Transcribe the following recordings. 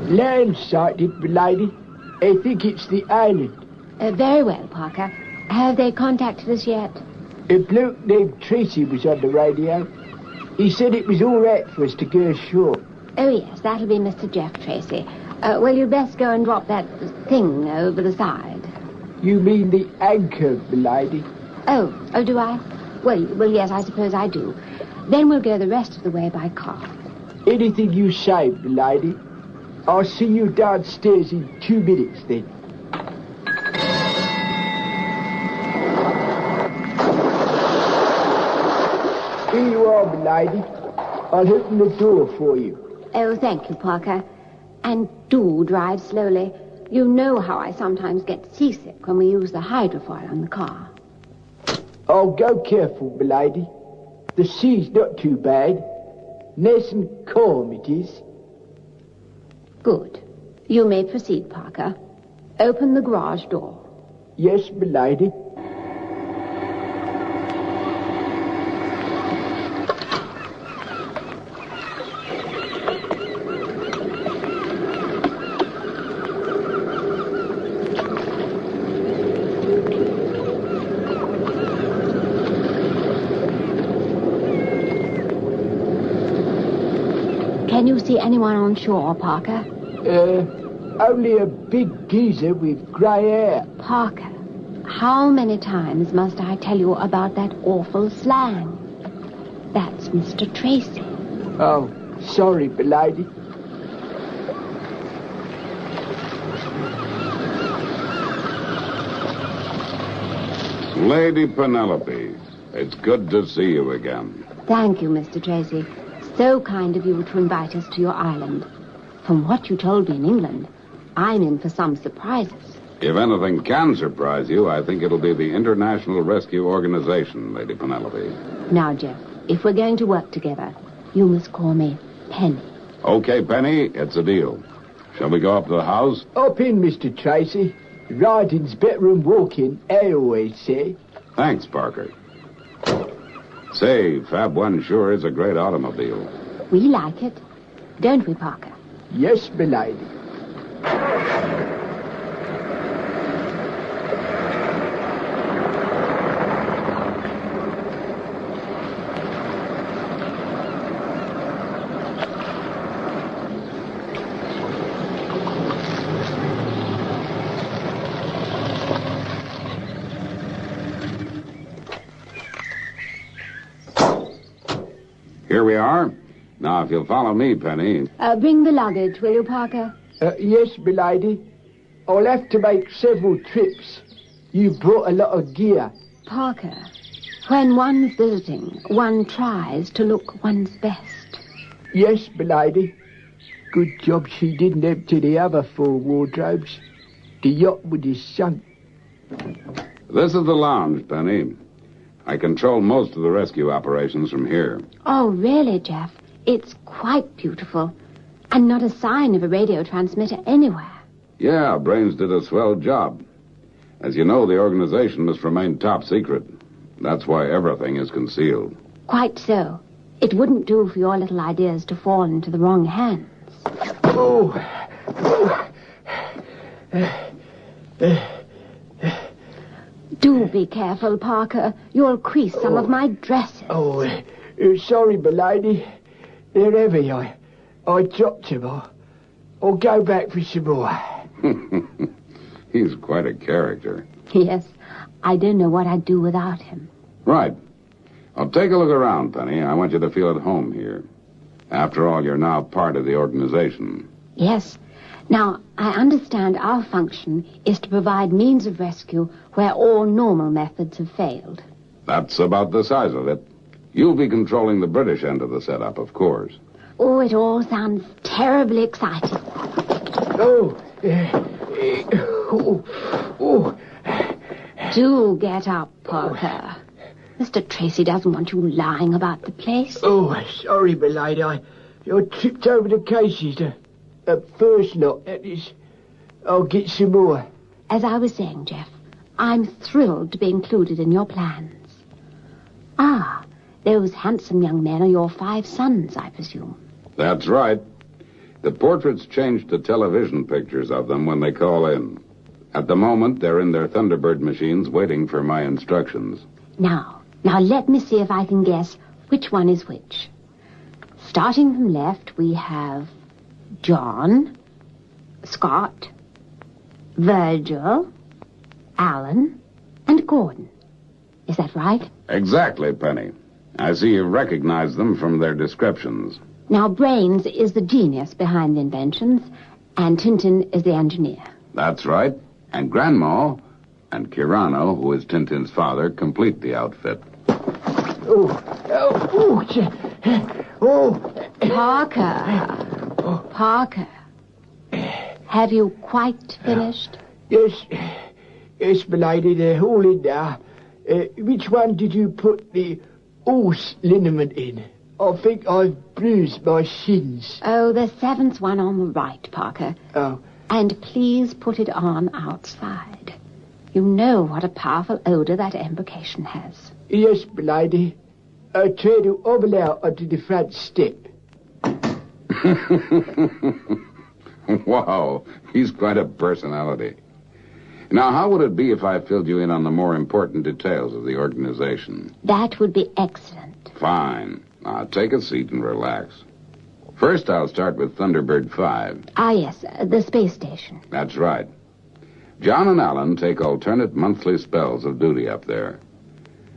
Land sighted, milady. I think it's the island. Very well, Parker. Have they contacted us yet? A bloke named Tracy was on the radio. He said it was all right for us to go ashore. Oh, yes, that'll be Mr. Jeff Tracy. Well, you'd best go and drop that thing over the side. You mean the anchor, milady? Oh, do I? Well, yes, I suppose I do. Then we'll go the rest of the way by car. Anything you say, milady. I'll see you downstairs in 2 minutes, then. Here you are, milady. I'll open the door for you. Oh, thank you, Parker. And do drive slowly. You know how I sometimes get seasick when we use the hydrofoil on the car. I'll go careful, milady. The sea's not too bad. Nice and calm it is. Good. You may proceed, Parker. Open the garage door. Yes, milady. Can you see anyone on shore, Parker? Only a big geezer with grey hair. Parker, how many times must I tell you about that awful slang? That's Mr. Tracy. Oh, sorry, milady. Lady Penelope, it's good to see you again. Thank you, Mr. Tracy. So kind of you to invite us to your island. From what you told me in England, I'm in for some surprises. If anything can surprise you, I think it'll be the International Rescue Organization, Lady Penelope. Now, Jeff, if we're going to work together, you must call me Penny. Okay, Penny, it's a deal. Shall we go up to the house? Up in, Mr. Tracy. Riding's better than walking, I always say. Thanks, Parker. Say, Fab 1 sure is a great automobile. We like it, don't we, Parker? Yes, milady. Here we are. Now, if you'll follow me, Penny. Bring the luggage, will you, Parker? Yes, milady. I'll have to make several trips. You brought a lot of gear. Parker, when one's visiting, one tries to look one's best. Yes, milady. Good job she didn't empty the other 4 wardrobes. The yacht would have sunk. This is the lounge, Penny. I control most of the rescue operations from here. Oh, really, Jeff? It's quite beautiful. And not a sign of a radio transmitter anywhere. Yeah, Brains did a swell job. As you know, the organization must remain top secret. That's why everything is concealed. Quite so. It wouldn't do for your little ideas to fall into the wrong hands. Do be careful, Parker. You'll crease some of my dresses. Sorry, milady. They're heavy. I dropped them. I'll go back for some more. He's quite a character. Yes, I don't know what I'd do without him. Right. I'll take a look around, Penny. I want you to feel at home here. After all, you're now part of the organization. Yes. Now, I understand our function is to provide means of rescue where all normal methods have failed. That's about the size of it. You'll be controlling the British end of the setup, of course. Oh, it all sounds terribly exciting. Do get up, Parker. Mr. Tracy doesn't want you lying about the place. Sorry, milady. I tripped over the cases. First lot, that is. I'll get some more. As I was saying, Jeff, I'm thrilled to be included in your plans. Ah, those handsome young men are your 5 sons, I presume. That's right. The portraits change to television pictures of them when they call in. At the moment, they're in their Thunderbird machines waiting for my instructions. Now let me see if I can guess which one is which. Starting from left, we have John, Scott, Virgil, Alan, and Gordon. Is that right? Exactly, Penny. I see you recognize them from their descriptions. Now, Brains is the genius behind the inventions, and Tintin is the engineer. That's right. And Grandma and Kirano, who is Tintin's father, complete the outfit. Parker, have you quite finished? Yes, milady, they're all in there. Which one did you put the horse liniment in? I think I've bruised my shins. Oh, the 7th one on the right, Parker. Oh. And please put it on outside. You know what a powerful odor that embrocation has. Yes, milady. I try to hobble out onto the front step. Wow, he's quite a personality. Now, how would it be if I filled you in on the more important details of the organization? That would be excellent. Fine. Now, take a seat and relax. First, I'll start with Thunderbird 5. Ah, yes, the space station. That's right. John and Alan take alternate monthly spells of duty up there.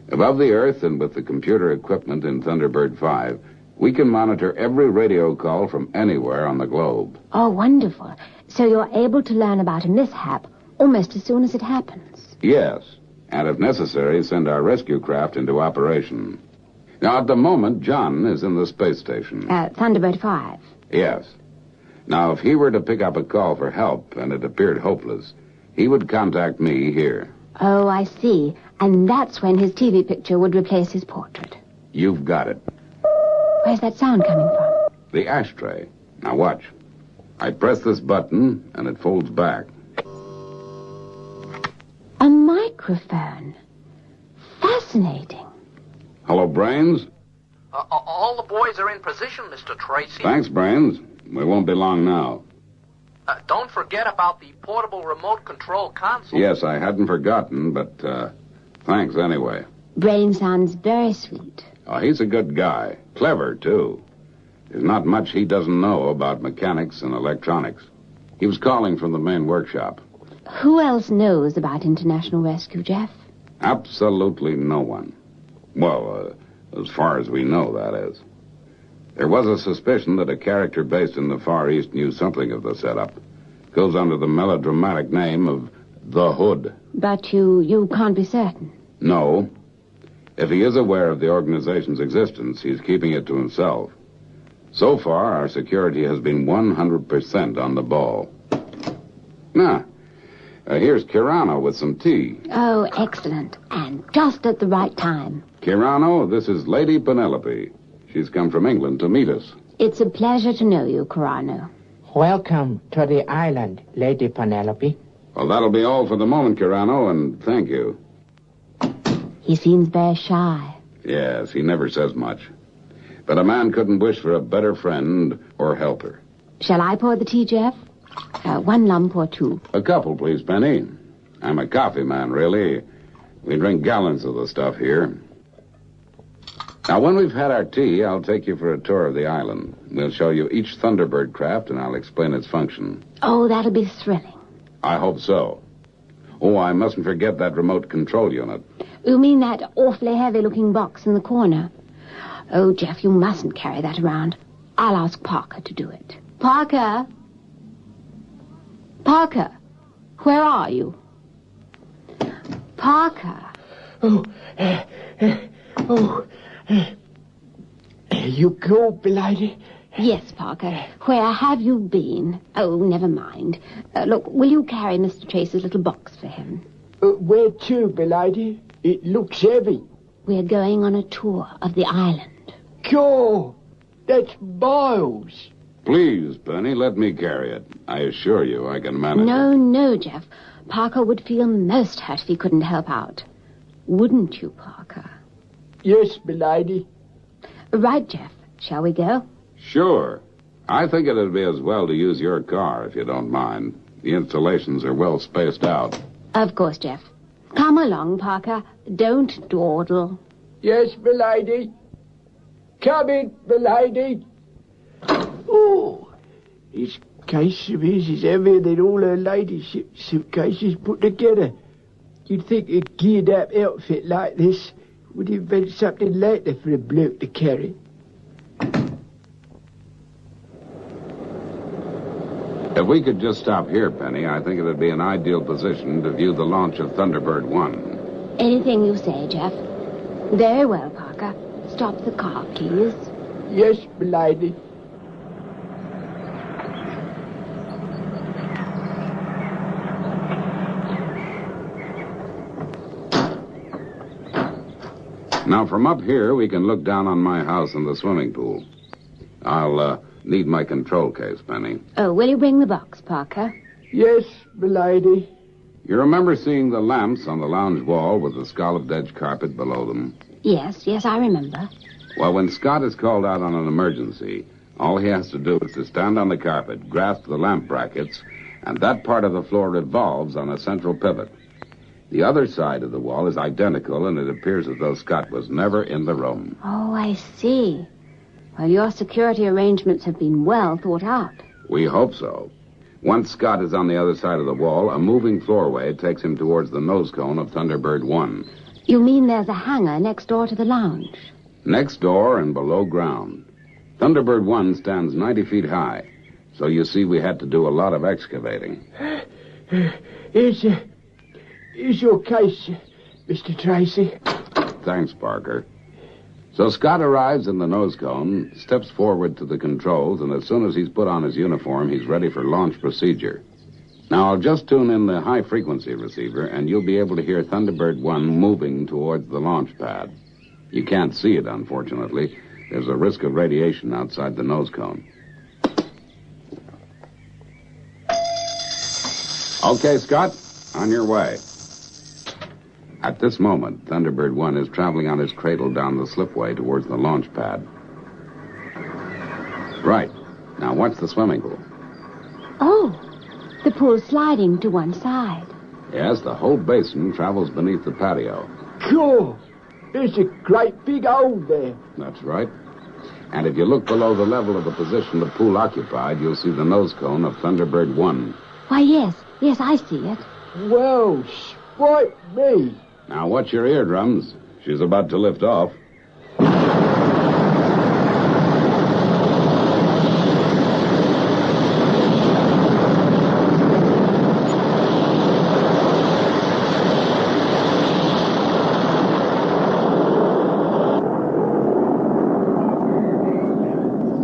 Above the Earth and with the computer equipment in Thunderbird 5, we can monitor every radio call from anywhere on the globe. Oh, wonderful. So you're able to learn about a mishap almost as soon as it happens. Yes, and if necessary, send our rescue craft into operation. Now, at the moment, John is in the space station. Thunderbird 5. Yes. Now, if he were to pick up a call for help and it appeared hopeless, he would contact me here. Oh, I see. And that's when his TV picture would replace his portrait. You've got it. Where's that sound coming from? The ashtray. Now, watch. I press this button, and it folds back. A microphone. Fascinating. Hello, Brains? All the boys are in position, Mr. Tracy. Thanks, Brains. We won't be long now. Don't forget about the portable remote control console. Yes, I hadn't forgotten, but thanks anyway. Brain sounds very sweet. Oh, he's a good guy. Clever, too. There's not much he doesn't know about mechanics and electronics. He was calling from the main workshop. Who else knows about international rescue, Jeff? Absolutely no one. Well, as far as we know, that is. There was a suspicion that a character based in the Far East knew something of the setup. Goes under the melodramatic name of The Hood. But you can't be certain. No. If he is aware of the organization's existence, he's keeping it to himself. So far, our security has been 100% on the ball. Now, here's Kirano with some tea. Oh, excellent. And just at the right time. Kirano, this is Lady Penelope. She's come from England to meet us. It's a pleasure to know you, Kirano. Welcome to the island, Lady Penelope. Well, that'll be all for the moment, Kirano, and thank you. He seems very shy. Yes, he never says much. But a man couldn't wish for a better friend or helper. Shall I pour the tea, Jeff? 1 lump or 2? A couple, please, Penny. I'm a coffee man, really. We drink gallons of the stuff here. Now, when we've had our tea, I'll take you for a tour of the island. We'll show you each Thunderbird craft, and I'll explain its function. Oh, that'll be thrilling. I hope so. Oh, I mustn't forget that remote control unit. You mean that awfully heavy-looking box in the corner? Oh, Jeff, you mustn't carry that around. I'll ask Parker to do it. Parker? Parker, where are you? Parker. You called, milady? Yes, Parker. Where have you been? Oh, never mind. Look, will you carry Mr. Tracy's little box for him? Where to, milady? It looks heavy. We're going on a tour of the island. God, that's miles. Please, Penny, let me carry it. I assure you I can manage it. No, Jeff. Parker would feel most hurt if he couldn't help out. Wouldn't you, Parker? Yes, milady. Right, Jeff. Shall we go? Sure. I think it'd be as well to use your car, if you don't mind. The installations are well spaced out. Of course, Jeff. Come along, Parker. Don't dawdle. Yes, m'lady. Come in, m'lady. Oh, this case of his is heavier than all her ladyship's suitcases put together. You'd think a geared-up outfit like this would invent something later for a bloke to carry. If we could just stop here, Penny, I think it would be an ideal position to view the launch of Thunderbird 1. Anything you say, Jeff. Very well, Parker. Stop the car, please. Yes, m'lady. Now, from up here, we can look down on my house and the swimming pool. I'll need my control case, Penny. Oh, will you bring the box, Parker? Yes, m'lady. You remember seeing the lamps on the lounge wall with the scalloped edge carpet below them? Yes, I remember. Well, when Scott is called out on an emergency, all he has to do is to stand on the carpet, grasp the lamp brackets, and that part of the floor revolves on a central pivot. The other side of the wall is identical, and it appears as though Scott was never in the room. Oh, I see. Well, your security arrangements have been well thought out. We hope so. Once Scott is on the other side of the wall, a moving floorway takes him towards the nose cone of Thunderbird 1. You mean there's a hangar next door to the lounge? Next door and below ground. Thunderbird 1 stands 90 feet high, so you see we had to do a lot of excavating. Here's your case, Mr. Tracy. Thanks, Parker. So Scott arrives in the nose cone, steps forward to the controls, and as soon as he's put on his uniform, he's ready for launch procedure. Now, I'll just tune in the high-frequency receiver, and you'll be able to hear Thunderbird 1 moving towards the launch pad. You can't see it, unfortunately. There's a risk of radiation outside the nose cone. Okay, Scott, on your way. At this moment, Thunderbird 1 is traveling on his cradle down the slipway towards the launch pad. Right. Now, watch the swimming pool. Oh, the pool's sliding to one side. Yes, the whole basin travels beneath the patio. Cool. There's a great big hole there. That's right. And if you look below the level of the position the pool occupied, you'll see the nose cone of Thunderbird 1. Why, yes, I see it. Well, spite me. Now, watch your eardrums. She's about to lift off.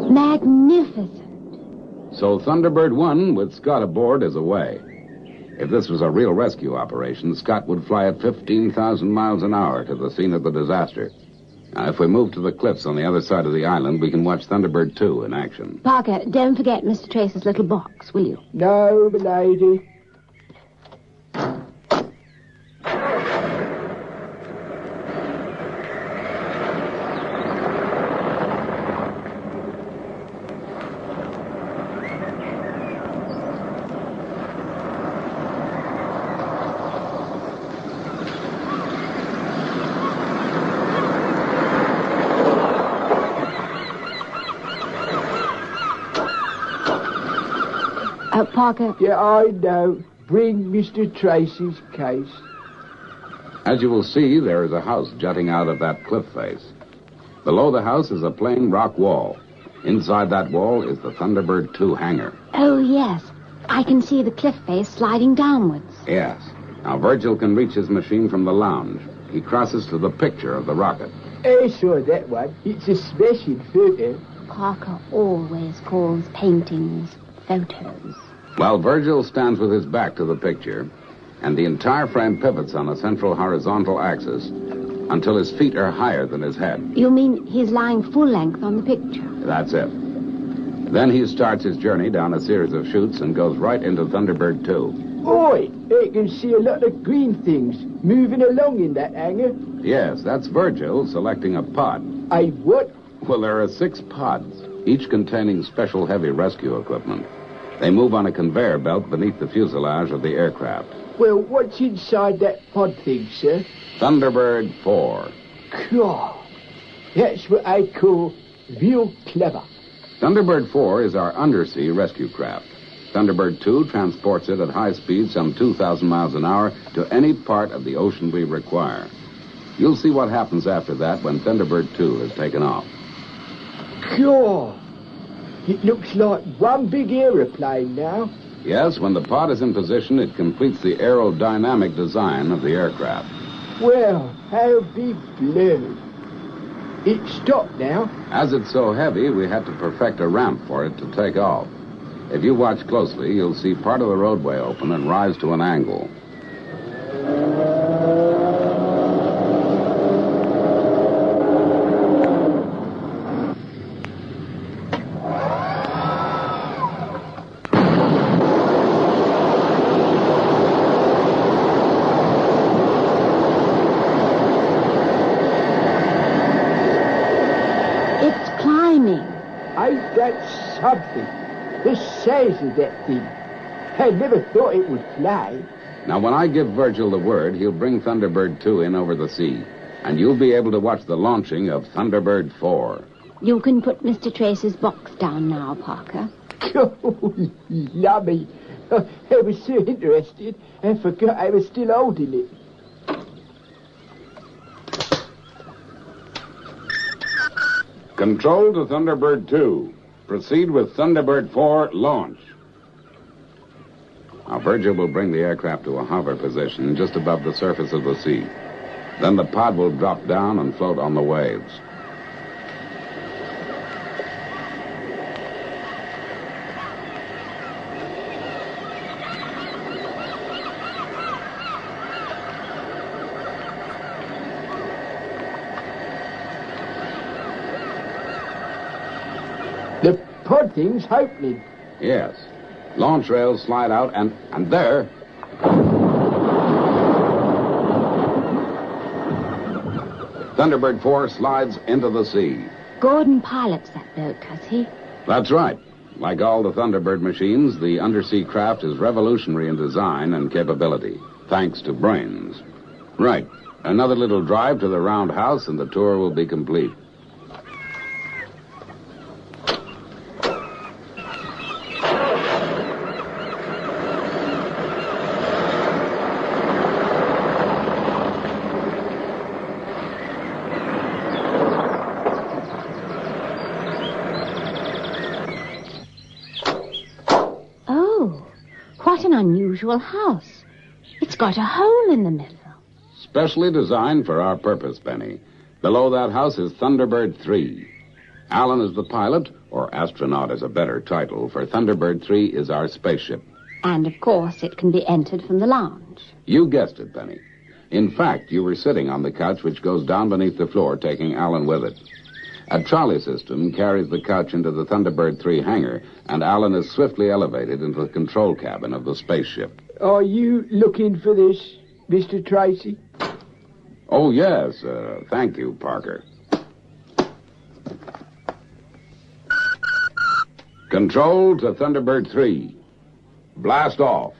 Magnificent. So Thunderbird 1, with Scott aboard, is away. If this was a real rescue operation, Scott would fly at 15,000 miles an hour to the scene of the disaster. Now, if we move to the cliffs on the other side of the island, we can watch Thunderbird 2 in action. Parker, don't forget Mr. Tracy's little box, will you? No, m'lady. Parker. Yeah, I know. Bring Mr. Tracy's case. As you will see, there is a house jutting out of that cliff face. Below the house is a plain rock wall. Inside that wall is the Thunderbird 2 hangar. Oh, yes. I can see the cliff face sliding downwards. Yes. Now, Virgil can reach his machine from the lounge. He crosses to the picture of the rocket. I saw that one. It's a smashing photo. Parker always calls paintings photos. Well, Virgil stands with his back to the picture, and the entire frame pivots on a central horizontal axis until his feet are higher than his head. You mean he's lying full length on the picture? That's it. Then he starts his journey down a series of chutes and goes right into Thunderbird 2. Oi, I can see a lot of green things moving along in that hangar. Yes, that's Virgil selecting a pod. A what? Well, there are 6 pods. each containing special heavy rescue equipment. They move on a conveyor belt beneath the fuselage of the aircraft. Well, what's inside that pod thing, sir? Thunderbird 4. God, that's what I call real clever. Thunderbird 4 is our undersea rescue craft. Thunderbird 2 transports it at high speed, some 2,000 miles an hour, to any part of the ocean we require. You'll see what happens after that when Thunderbird 2 is taken off. God, it looks like one big aeroplane now. Yes, when the pod is in position, it completes the aerodynamic design of the aircraft. Well, I'll be blowed. It's stopped now. As it's so heavy, we had to perfect a ramp for it to take off. If you watch closely, you'll see part of the roadway open and rise to an angle. It's climbing. Ain't that something? The size of that thing. I never thought it would fly. Now, when I give Virgil the word, he'll bring Thunderbird 2 in over the sea, and you'll be able to watch the launching of Thunderbird 4. You can put Mr. Tracy's box down now, Parker. Oh, lummy. I was so interested, I forgot I was still holding it. Control to Thunderbird 2. Proceed with Thunderbird 4 launch. Now, Virgil will bring the aircraft to a hover position just above the surface of the sea. Then the pod will drop down and float on the waves. The pod thing's opening. Yes. Launch rails slide out, and there... Thunderbird 4 slides into the sea. Gordon pilots that boat, does he? That's right. Like all the Thunderbird machines, the undersea craft is revolutionary in design and capability, thanks to brains. Right. Another little drive to the roundhouse, and the tour will be complete. What an unusual house. It's got a hole in the middle. Specially designed for our purpose, Benny. Below that house is Thunderbird 3. Alan is the pilot, or astronaut is a better title, for Thunderbird 3 is our spaceship. And, of course, it can be entered from the lounge. You guessed it, Benny. In fact, you were sitting on the couch which goes down beneath the floor, taking Alan with it. A trolley system carries the couch into the Thunderbird 3 hangar, and Alan is swiftly elevated into the control cabin of the spaceship. Are you looking for this, Mr. Tracy? Oh, yes. Thank you, Parker. Control to Thunderbird 3. Blast off.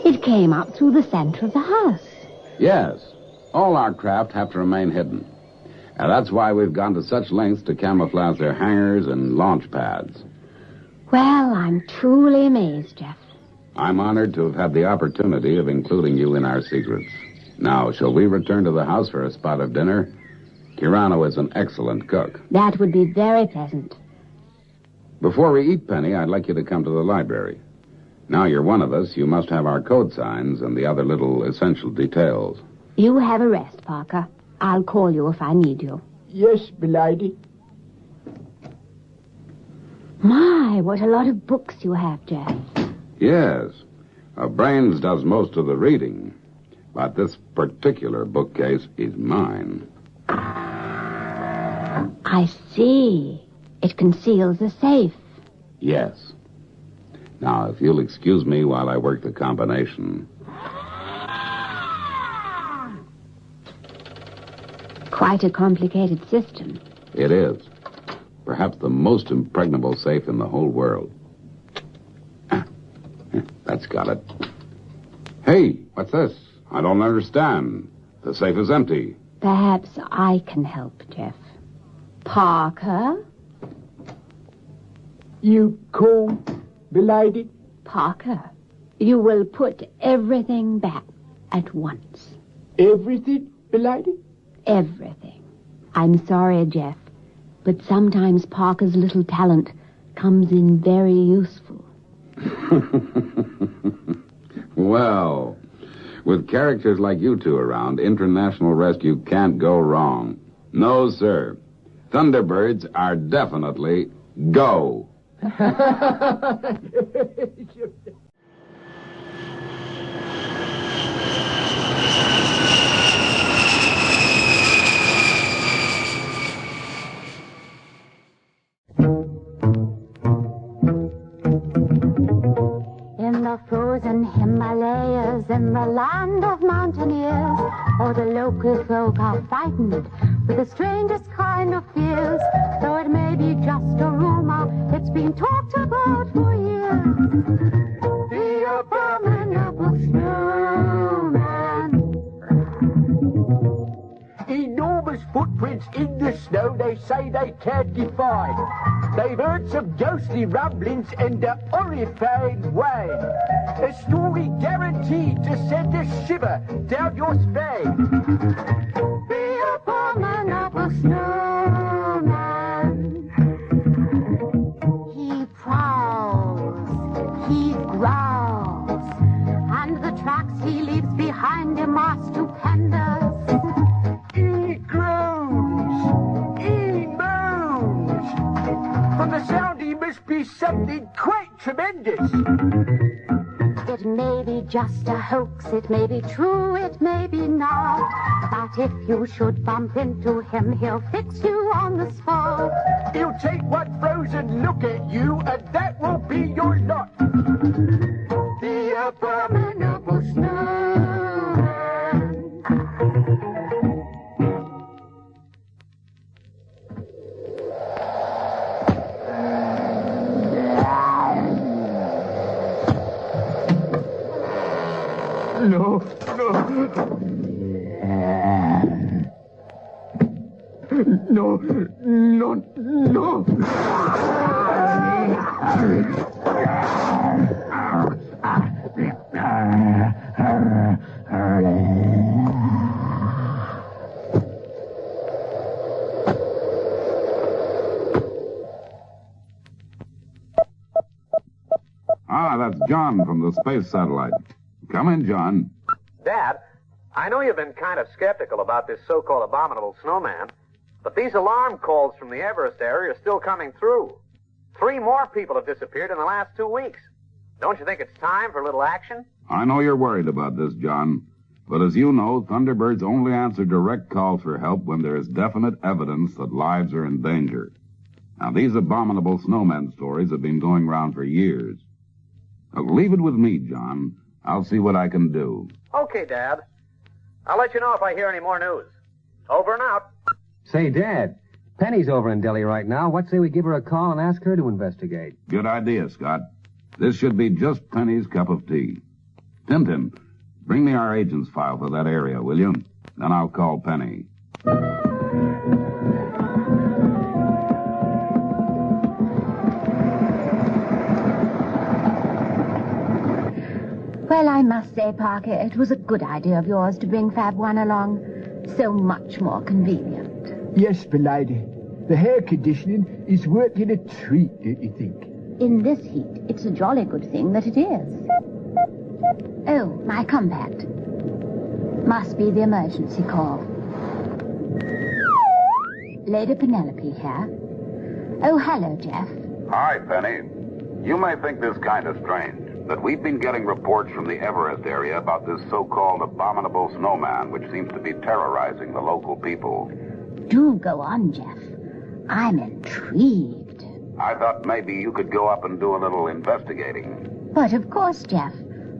It came up through the center of the house. Yes. All our craft have to remain hidden. And that's why we've gone to such lengths to camouflage their hangars and launch pads. Well, I'm truly amazed, Jeff. I'm honored to have had the opportunity of including you in our secrets. Now, shall we return to the house for a spot of dinner? Kirano is an excellent cook. That would be very pleasant. Before we eat, Penny, I'd like you to come to the library. Now you're one of us, you must have our code signs and the other little essential details. You have a rest, Parker. I'll call you if I need you. Yes, milady. My, what a lot of books you have, Jeff. Yes. Brains does most of the reading. But this particular bookcase is mine. I see. It conceals a safe. Yes. Now, if you'll excuse me while I work the combination. Quite a complicated system. It is. Perhaps the most impregnable safe in the whole world. That's got it. Hey, what's this? I don't understand. The safe is empty. Perhaps I can help, Jeff. Parker? You call, milady? Parker, you will put everything back at once. Everything, milady? Everything. I'm sorry, Jeff, but sometimes Parker's little talent comes in very useful. Well, with characters like you two around, international rescue can't go wrong. No, sir. Thunderbirds are definitely go. In the frozen Himalayas, in the land of mountaineers, all the local folk are frightened with the strangest kind of fears. Though it may be just a rumor, it's been talked about for years. The Abominable Snowman. Enormous footprints in the snow they say they can't define. They've heard some ghostly rumblings and a horrified whine. A story guaranteed to send a shiver down your spine. The Abominable Snowman. He prowls, he growls, and the tracks he leaves behind him are stupendous. He groans, he moans. From the sound he must be something quite tremendous. It may be just a hoax, it may be true, it may be not. But if you should bump into him, he'll fix you on the spot. He'll take one frozen look at you, and that will be your lot. The Abominable Snowman. No, no. No, no, no. Ah, that's John from the space satellite. Come in, John. Dad, I know you've been kind of skeptical about this so-called Abominable Snowman, but these alarm calls from the Everest area are still coming through. 3 more people have disappeared in the last 2 weeks. Don't you think it's time for a little action? I know you're worried about this, John. But as you know, Thunderbirds only answer direct calls for help when there is definite evidence that lives are in danger. Now, these Abominable Snowman stories have been going around for years. Now, leave it with me, John. I'll see what I can do. Okay, Dad. I'll let you know if I hear any more news. Over and out. Say, Dad, Penny's over in Delhi right now. What say we give her a call and ask her to investigate? Good idea, Scott. This should be just Penny's cup of tea. Tintin, bring me our agent's file for that area, will you? Then I'll call Penny. Well, I must say, Parker, it was a good idea of yours to bring Fab 1 along. So much more convenient. Yes, milady. The hair conditioning is working a treat, don't you think? In this heat, it's a jolly good thing that it is. Oh, my compact. Must be the emergency call. Lady Penelope here. Oh, hello, Jeff. Hi, Penny. You may think this kind of strange, but we've been getting reports from the Everest area about this so-called Abominable Snowman, which seems to be terrorizing the local people. Do go on, Jeff. I'm intrigued. I thought maybe you could go up and do a little investigating. But of course, Jeff.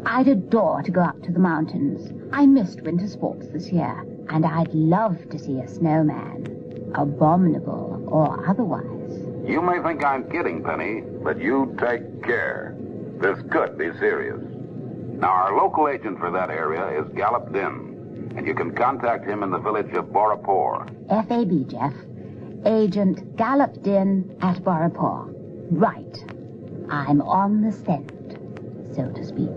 I'd adore to go up to the mountains. I missed winter sports this year, and I'd love to see a snowman, abominable or otherwise. You may think I'm kidding, Penny, but you take care. This could be serious. Now, our local agent for that area is Gallop Din, and you can contact him in the village of Borapur. F.A.B., Jeff. Agent Gallop Din at Borapur. Right. I'm on the scent, so to speak.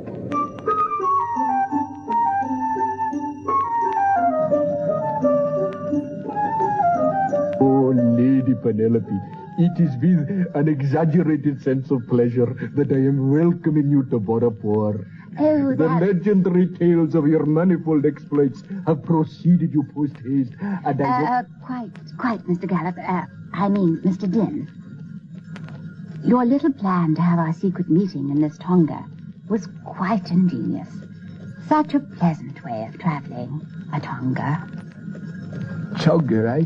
Oh, Lady Penelope, it is with an exaggerated sense of pleasure that I am welcoming you to Borapur. Oh, The legendary tales of your manifold exploits have proceeded you post-haste, and I... Quite, Mr. Gallop. I mean, Mr. Din. Your little plan to have our secret meeting in this Tonga was quite ingenious. Such a pleasant way of traveling, a Tonga. Tonga, eh?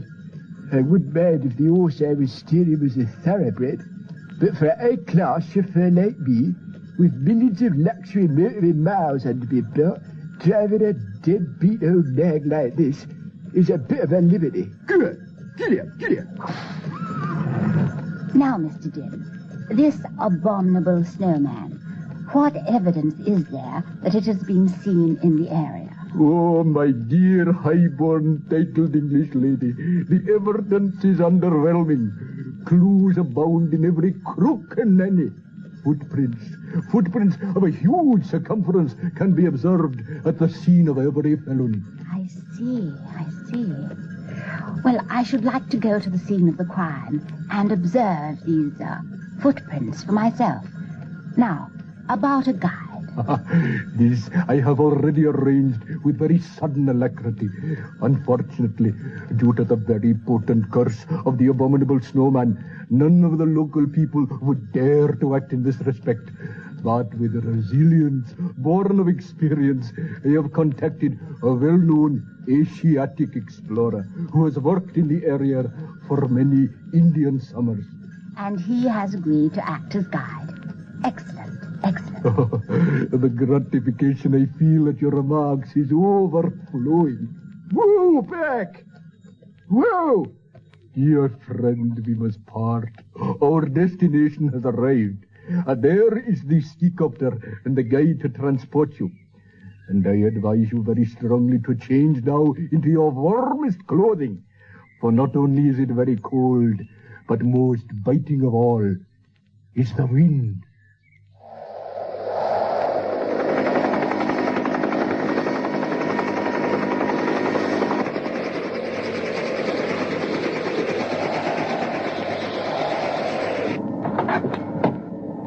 I wouldn't mind if the horse I was steering was a thoroughbred, but for a high-class chauffeur like me, with millions of luxury motoring miles under my belt, driving a deadbeat old nag like this is a bit of a liberty. Come on, get here. Now, Mr. Din, this abominable snowman, what evidence is there that it has been seen in the area? Oh, my dear high-born titled English lady, the evidence is underwhelming. Clues abound in every crook and nanny. Footprints of a huge circumference can be observed at the scene of every felony. I see. Well, I should like to go to the scene of the crime and observe these footprints for myself. Now, about a guide. This I have already arranged with very sudden alacrity. Unfortunately, due to the very potent curse of the Abominable Snowman, none of the local people would dare to act in this respect. But with resilience born of experience, I have contacted a well-known Asiatic explorer who has worked in the area for many Indian summers. And he has agreed to act as guide. Excellent. The gratification I feel at your remarks is overflowing. Whoa, back! Whoa! Dear friend, we must part. Our destination has arrived. There is the ski-copter and the guide to transport you. And I advise you very strongly to change now into your warmest clothing. For not only is it very cold, but most biting of all is the wind.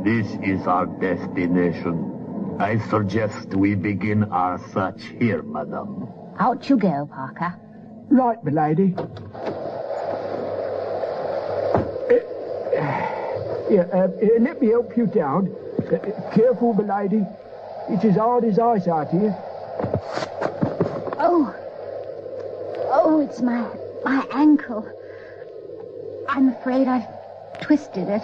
This is our destination. I suggest we begin our search here, madam. Out you go, Parker. Right, milady. Let me help you down. Careful, milady. It's as hard as ice out here. Oh, it's my ankle. I'm afraid I've twisted it.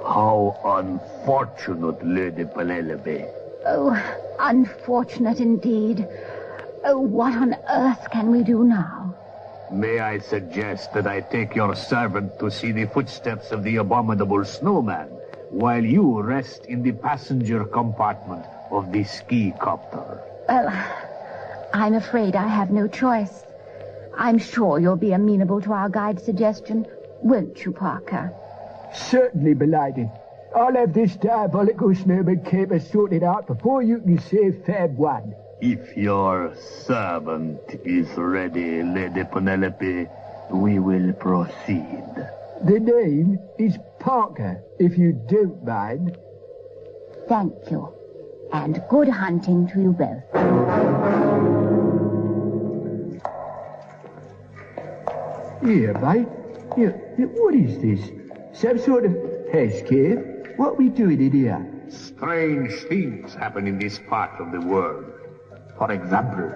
How unfortunate, Lady Penelope. Oh, unfortunate indeed. Oh, what on earth can we do now? May I suggest that I take your servant to see the footsteps of the Abominable Snowman, while you rest in the passenger compartment of the ski-copter? Well, I'm afraid I have no choice. I'm sure you'll be amenable to our guide's suggestion, won't you, Parker? Certainly, milady. I'll have this diabolical snowman caper sorted out before you can say Fab 1. If your servant is ready, Lady Penelope, we will proceed. The name is Parker, if you don't mind. Thank you. And good hunting to you both. Here, mate. Here, what is this? Some sort of Hey, Skip, what we doing in here? Strange things happen in this part of the world. For example,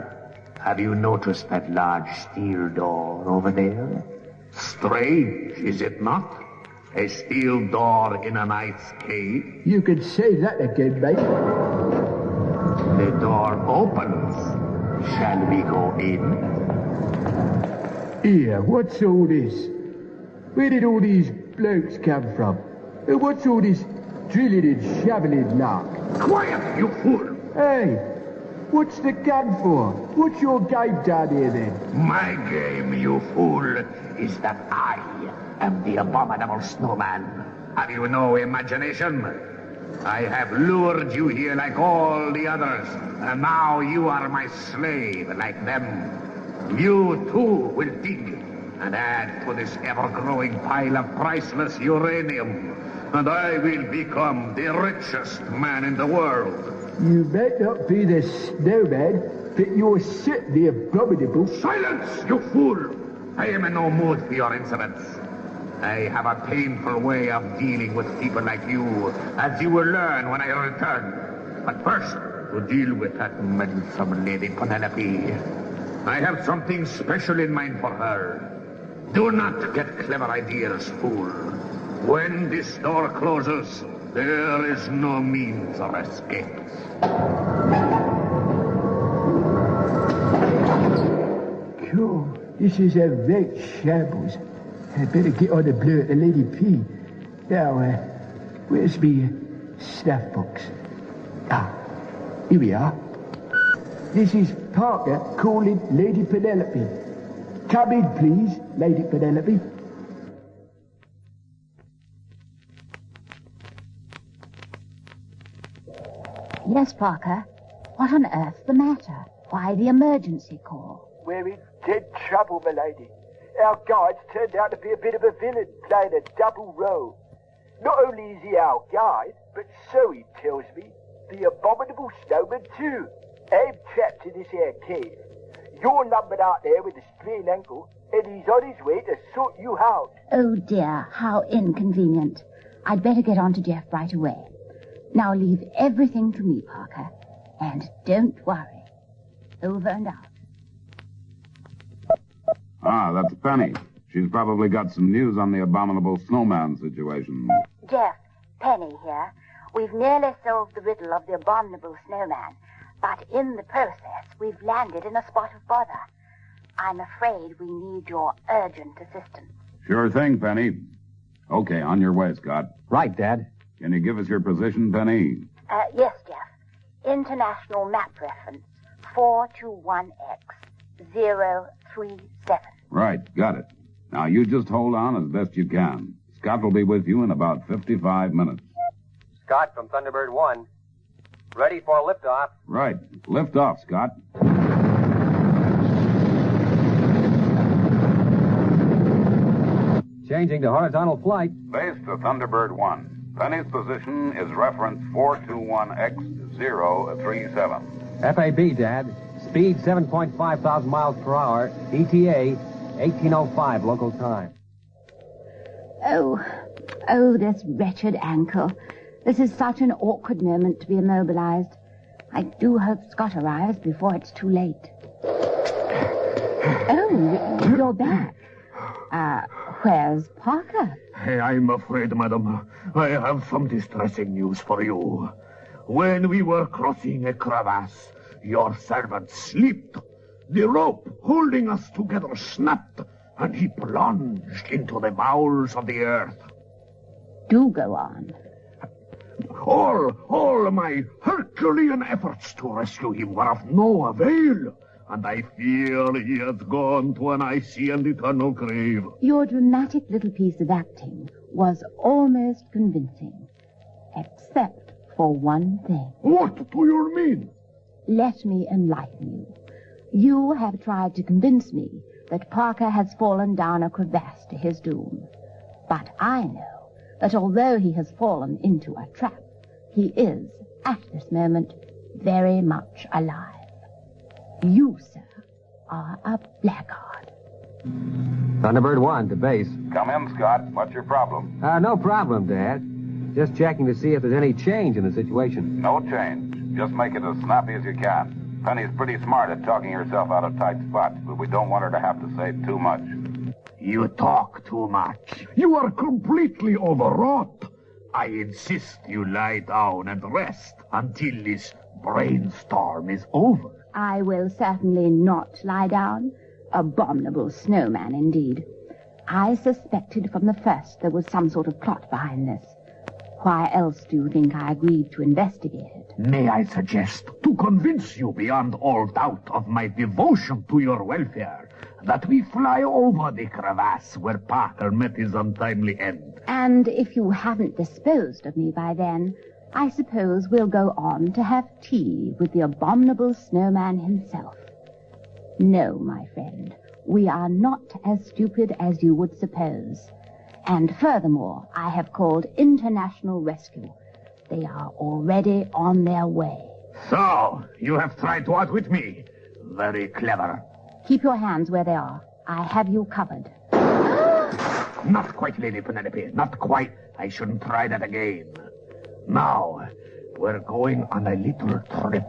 have you noticed that large steel door over there? Strange, is it not? A steel door in an ice cave. You can say that again, mate. The door opens. Shall we go in? Here, what's all this? Where did all these blokes come from? And what's all this drilling and shoveling like? Quiet, you fool! Hey, what's the gun for? What's your game down here, then? My game, you fool, is that I am the Abominable Snowman. Have you no imagination? I have lured you here like all the others, and now you are my slave like them. You too will dig and add to this ever-growing pile of priceless uranium, and I will become the richest man in the world. You might not be the snowman, but you're certainly abominable. Silence, you fool! I am in no mood for your insolence. I have a painful way of dealing with people like you, as you will learn when I return. But first, to deal with that meddlesome lady Penelope. I have something special in mind for her. Do not get clever ideas, fool. When this door closes, there is no means of escape. Cool. This is a right shambles. I better get on the blur to Lady P. Now, where's me snuff box? Ah, here we are. This is Parker calling Lady Penelope. Come in, please, Lady Penelope. Yes, Parker. What on earth's the matter? Why the emergency call? We're in dead trouble, my lady. Our guide's turned out to be a bit of a villain, playing a double role. Not only is he our guide, but so he tells me, the Abominable Snowman too. I'm trapped in this here cave. You're lumbered out there with a sprained ankle, and he's on his way to sort you out. Oh, dear, how inconvenient. I'd better get on to Jeff right away. Now leave everything to me, Parker. And don't worry. Over and out. Ah, that's Penny. She's probably got some news on the Abominable Snowman situation. Jeff, Penny here. We've nearly solved the riddle of the Abominable Snowman, but in the process, we've landed in a spot of bother. I'm afraid we need your urgent assistance. Sure thing, Penny. Okay, on your way, Scott. Right, Dad. Can you give us your position, Penny? Yes, Jeff. International map reference 421X037. Right, got it. Now, you just hold on as best you can. Scott will be with you in about 55 minutes. Scott from Thunderbird 1. Ready for liftoff. Right. Lift off, Scott. Changing to horizontal flight. Base to Thunderbird 1. Penny's position is reference 421X037. FAB, Dad. Speed 7.5 thousand miles per hour. ETA 1805 local time. Oh, this wretched ankle. This is such an awkward moment to be immobilized. I do hope Scott arrives before it's too late. Oh, you're back. Where's Parker? I'm afraid, madam, I have some distressing news for you. When we were crossing a crevasse, your servant slipped. The rope holding us together snapped, and he plunged into the bowels of the earth. Do go on. All my Herculean efforts to rescue him were of no avail, and I fear he has gone to an icy and eternal grave. Your dramatic little piece of acting was almost convincing, except for one thing. What do you mean? Let me enlighten you. You have tried to convince me that Parker has fallen down a crevasse to his doom. But I know that although he has fallen into a trap, he is, at this moment, very much alive. You, sir, are a blackguard. Thunderbird 1 to base. Come in, Scott. What's your problem? No problem, Dad. Just checking to see if there's any change in the situation. No change. Just make it as snappy as you can. Penny's pretty smart at talking herself out of tight spots, but we don't want her to have to say too much. You talk too much. You are completely overwrought. I insist you lie down and rest until this brainstorm is over. I will certainly not lie down. Abominable snowman, indeed. I suspected from the first there was some sort of plot behind this. Why else do you think I agreed to investigate it? May I suggest, to convince you beyond all doubt of my devotion to your welfare, that we fly over the crevasse where Parker met his untimely end? And if you haven't disposed of me by then, I suppose we'll go on to have tea with the abominable snowman himself. No, my friend, we are not as stupid as you would suppose. And furthermore, I have called international rescue. They are already on their way. So, you have tried to outwit me. Very clever. Keep your hands where they are. I have you covered. Not quite, Lady Penelope. Not quite. I shouldn't try that again. Now, we're going on a little trip.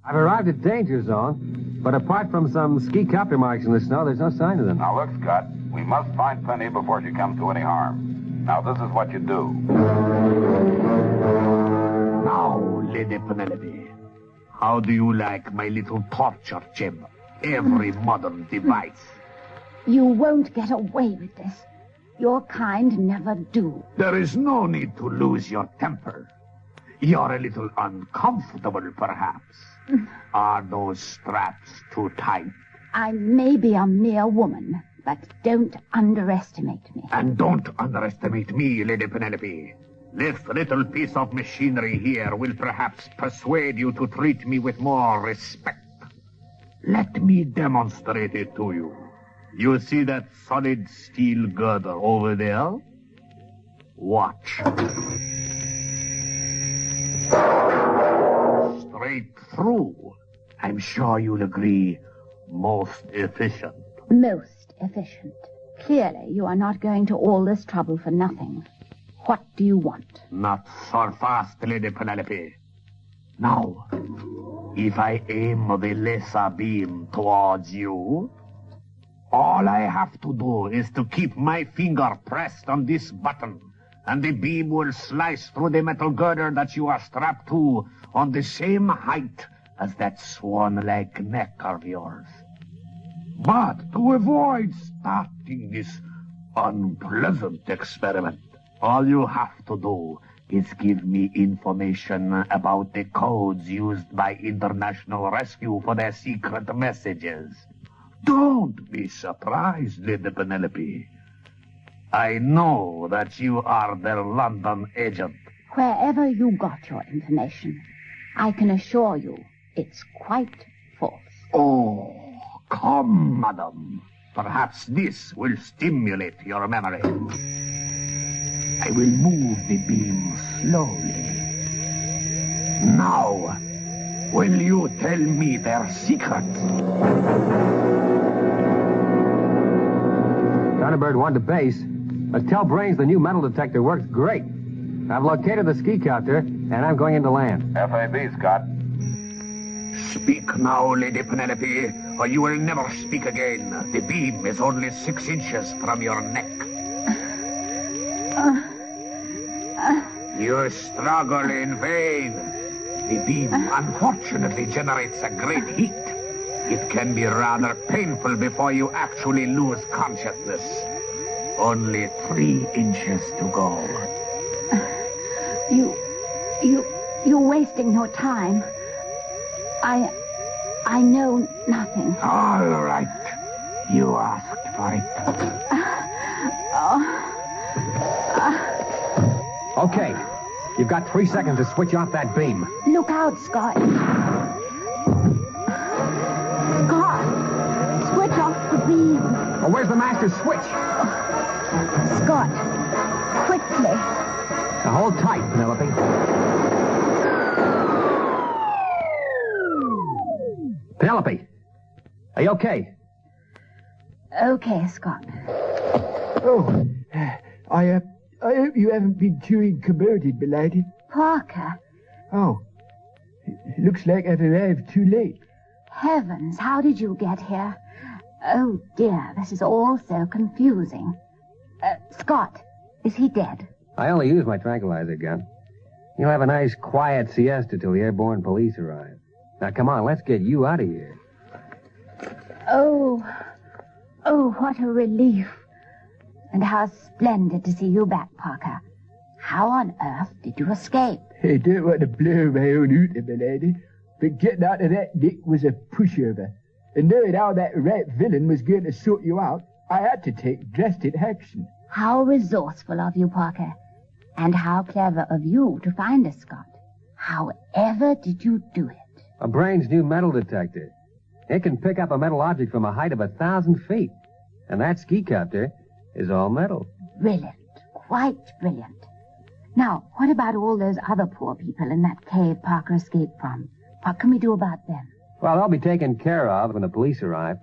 I've arrived at danger zone, but apart from some ski copter marks in the snow, there's no sign of them. Now look, Scott, we must find Penny before she comes to any harm. Now this is what you do. Now, Lady Penelope, how do you like my little torture chamber? Every modern device. You won't get away with this. Your kind never do. There is no need to lose your temper. You're a little uncomfortable, perhaps. Are those straps too tight? I may be a mere woman, but don't underestimate me. And don't underestimate me, Lady Penelope. This little piece of machinery here will perhaps persuade you to treat me with more respect. Let me demonstrate it to you. You see that solid steel girder over there? Watch. Straight through. I'm sure you'll agree, most efficient. Most efficient. Clearly, you are not going to all this trouble for nothing. What do you want? Not so fast, Lady Penelope. Now, if I aim the laser beam towards you, all I have to do is to keep my finger pressed on this button, and the beam will slice through the metal girder that you are strapped to on the same height as that swan-like neck of yours. But to avoid starting this unpleasant experiment, all you have to do is give me information about the codes used by International Rescue for their secret messages. Don't be surprised, Lady Penelope. I know that you are their London agent. Wherever you got your information, I can assure you it's quite false. Oh, come, madam. Perhaps this will stimulate your memory. I will move the beam slowly. Now, will you tell me their secret? Thunderbird 1 to base. But tell Brains the new metal detector works great. I've located the ski copter, and I'm going into land. FAB, Scott. Speak now, Lady Penelope, or you will never speak again. The beam is only 6 inches from your neck. You struggle in vain. The beam unfortunately generates a great heat. It can be rather painful before you actually lose consciousness. Only 3 inches to go. You're wasting your time. I know nothing. All right. You asked for it. Okay. You've got 3 seconds to switch off that beam. Look out, Scott. Scott, switch off the beam. Well, where's the master switch? Scott, quickly. Now hold tight, Penelope. Penelope, are you okay? Okay, Scott. Oh, I hope you haven't been too incommoded, milady. Parker. Oh, it looks like I've arrived too late. Heavens, how did you get here? Oh, dear, this is all so confusing. Scott, is he dead? I only used my tranquilizer gun. You'll have a nice, quiet siesta till the airborne police arrive. Now, come on, let's get you out of here. Oh, what a relief. And how splendid to see you back, Parker. How on earth did you escape? I don't want to blow my own hooter, milady, but getting out of that nick was a pushover. And knowing how that rat villain was going to sort you out, I had to take drastic action. How resourceful of you, Parker. And how clever of you to find us, Scott. However did you do it? A Brain's new metal detector. It can pick up a metal object from a height of 1,000 feet. And that ski copter is all metal. Brilliant. Quite brilliant. Now, what about all those other poor people in that cave Parker escaped from? What can we do about them? Well, they'll be taken care of when the police arrive.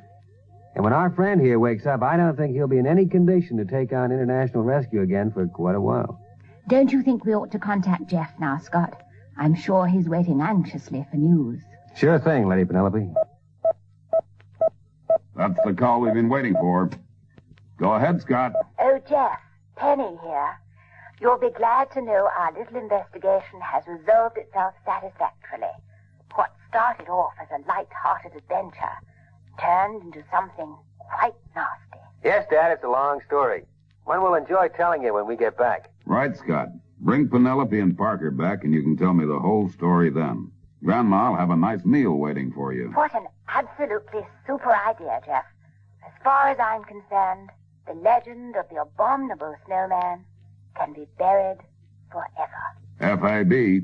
And when our friend here wakes up, I don't think he'll be in any condition to take on international rescue again for quite a while. Don't you think we ought to contact Jeff now, Scott? I'm sure he's waiting anxiously for news. Sure thing, Lady Penelope. That's the call we've been waiting for. Go ahead, Scott. Oh, Jeff, Penny here. You'll be glad to know our little investigation has resolved itself satisfactorily. What started off as a light-hearted adventure turned into something quite nasty. Yes, Dad, it's a long story. One we'll enjoy telling you when we get back. Right, Scott. Bring Penelope and Parker back, and you can tell me the whole story then. Grandma will have a nice meal waiting for you. What an absolutely super idea, Jeff. As far as I'm concerned, the legend of the Abominable Snowman can be buried forever. F.I.B.